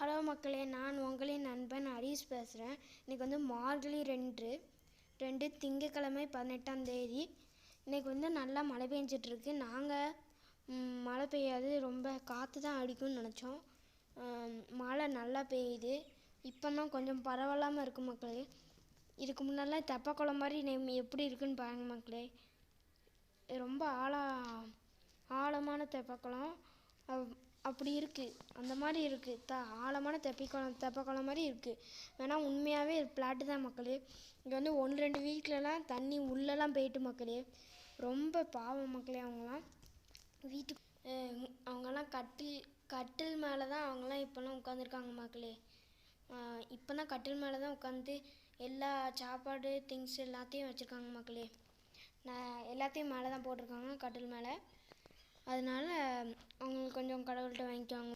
Hello மக்களே, நான் உங்களின் நண்பன் ஹரிஷ் பேசுகிறேன். இன்றைக்கி வந்து மார்கழி 2 திங்கக்கிழமை 18ஆம் தேதி. இன்றைக்கி வந்து நல்லா மழை பெஞ்சிட்ருக்கு. நாங்கள் மழை பெய்யாது, ரொம்ப காற்று தான் அடிக்கும்னு நினச்சோம். மழை நல்லா பெய்யுது. இப்போ தான் கொஞ்சம் பரவாயில்லாமல் இருக்குது மக்களே. இதுக்கு முன்னாடிலாம் தெப்பக்குளம் மாதிரி எப்படி இருக்குன்னு பாருங்க மக்களே. ரொம்ப ஆழமான தெப்பக்குளம் அப்படி இருக்குது, அந்த மாதிரி இருக்குது. ஆழமான தெப்பக்குளம் மாதிரி இருக்குது. வேணால் உண்மையாகவே பிளாட்டு தான் மக்களே. இங்கே வந்து 1-2 வீட்டிலலாம் தண்ணி உள்ளெல்லாம் போயிட்டு மக்களே. ரொம்ப பாவம் மக்களே. அவங்களாம் அவங்கெல்லாம் கட்டில் மேலே தான் அவங்களாம் இப்போல்லாம் உட்காந்துருக்காங்க மக்களே. இப்போ தான் கட்டில் மேலே தான் உட்காந்து எல்லா சாப்பாடு திங்ஸ் எல்லாத்தையும் வச்சுருக்காங்க மக்களே. எல்லாத்தையும் மேலே தான் போட்டிருக்காங்க, கட்டில் மேலே. அதனால் அவங்களுக்கு கொஞ்சம் கடவுள்கிட்ட வாங்கிக்குவாங்க.